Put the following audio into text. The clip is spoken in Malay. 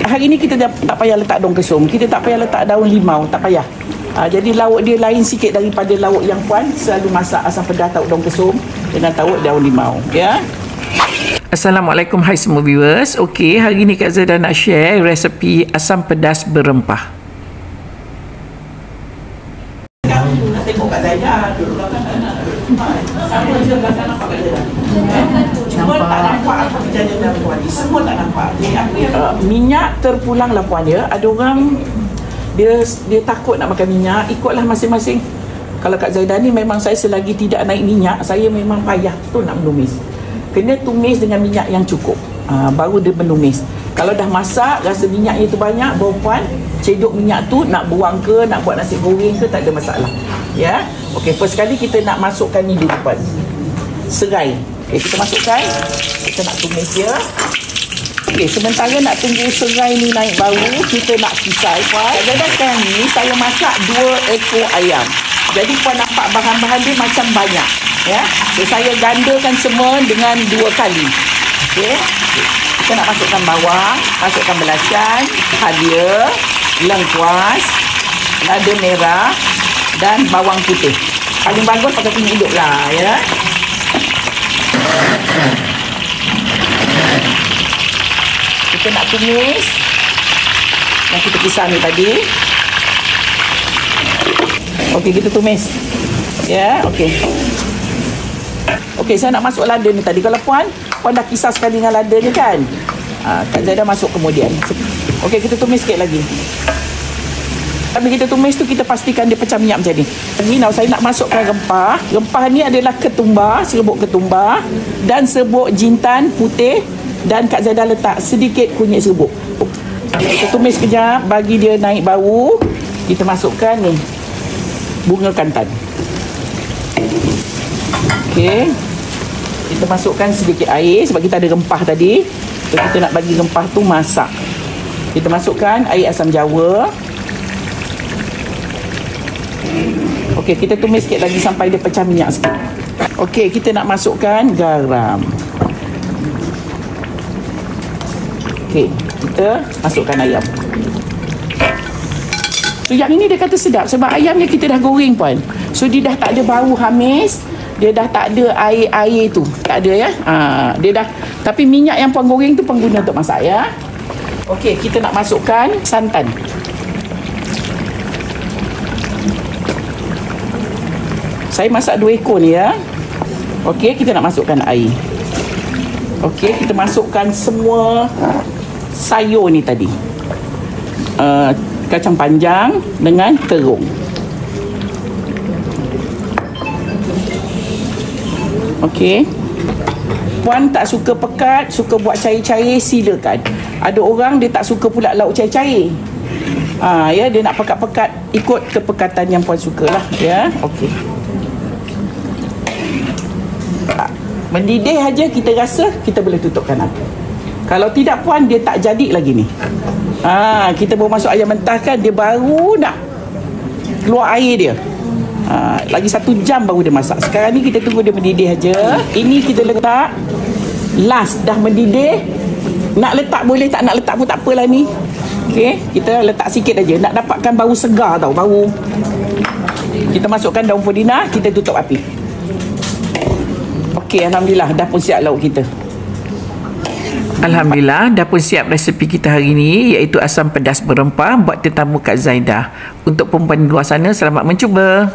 Hari ni kita tak payah letak daun kesum, kita tak payah letak daun limau, tak payah. Jadi lauk dia lain sikit daripada lauk yang puan selalu masak asam pedas tauk daun kesum dengan tauk daun limau, ya. Assalamualaikum, hai semua viewers. Okey, hari ni Kak Zaidah nak share resepi asam pedas berempah. Tengok Kak Zaidah duduk belakang anak. Sama je belakang nampak Kak Zaidah. Semua tak nampak apa kejadian dalam puan ni. Semua tak nampak. Minyak terpulang lah puan ya. Ada orang dia takut nak makan minyak. Ikutlah masing-masing. Kalau Kak Zaidah ni memang saya selagi tidak naik minyak, saya memang payah tu nak menumis. Kena tumis dengan minyak yang cukup. Baru dia menumis. Kalau dah masak, rasa minyaknya tu banyak, baru puan cedok minyak tu, nak buang ke, nak buat nasi goreng ke, tak ada masalah. Ya. Okey, first sekali kita nak masukkan ni dulu puan. Serai. Okey, kita masukkan. Kita nak tumis dia. Okey, sementara nak tunggu serai ni naik bau, kita nak kisar puan. Kadang-kadang ni saya masak 2 ekor ayam. Jadi puan nampak bahan-bahan dia macam banyak. Ya. So, saya gandakan semua dengan 2 kali. Okey. Kita nak masukkan bawang, masukkan belacan, halia, lengkuas, lada merah dan bawang putih. Paling bagus pakai kunyit hidup lah, ya. Kita nak tumis yang kita kisar ni tadi. Okey, kita tumis. Ya, okey. Okey, saya nak masuk lada ni tadi. Kalau puan dah kisar sekali dengan lada ni kan. Kak Zaidah masuk kemudian. Okey, kita tumis sikit lagi. Tapi kita tumis tu kita pastikan dia pecah minyak macam ni. Now saya nak masukkan rempah. Rempah ni adalah ketumbar, serbuk ketumbar dan serbuk jintan putih, dan Kak Zaidah letak sedikit kunyit serbuk. Kita tumis kejap bagi dia naik bau. Kita masukkan ni bunga kantan. Okey. Kita masukkan sedikit air sebab kita ada rempah tadi. So, kita nak bagi rempah tu masak. Kita masukkan air asam jawa. Okey, kita tumis sikit lagi sampai dia pecah minyak sikit. Okey, kita nak masukkan garam. Okey, kita masukkan ayam. So, yang ini dia kata sedap sebab ayamnya kita dah goreng puan. So, dia dah tak ada bau hamis. Dia dah tak ada air-air tu. Tak ada ya. Dia dah. Tapi minyak yang puan goreng tu pengguna untuk masak ya. Okey, kita nak masukkan santan. Saya masak 2 ekor ni ya. Okey, kita nak masukkan air. Okey, kita masukkan semua sayur ni tadi. Kacang panjang dengan terung. Okey. Puan tak suka pekat, suka buat cair-cair, silakan. Ada orang dia tak suka pula lauk cair-cair. Ya, dia nak pekat-pekat, ikut kepekatan yang puan sukalah ya. Okey. Mendidih aja kita rasa, kita boleh tutupkan api. Kalau tidak puan, dia tak jadi lagi ni. Kita baru masuk ayam mentah kan, dia baru nak keluar air dia. Lagi 1 jam baru dia masak. Sekarang ni kita tunggu dia mendidih aja. Ini kita letak last, dah mendidih. Nak letak boleh, tak nak letak pun tak apalah ni. Okey, kita letak sikit aja nak dapatkan bau segar tau, bau. Kita masukkan daun pudina, kita tutup api. Okey, alhamdulillah dah pun siap lauk kita. Alhamdulillah dah pun siap resepi kita hari ni, iaitu asam pedas berempah buat tetamu Kak Zaidah. Untuk perempuan di luar sana, selamat mencuba.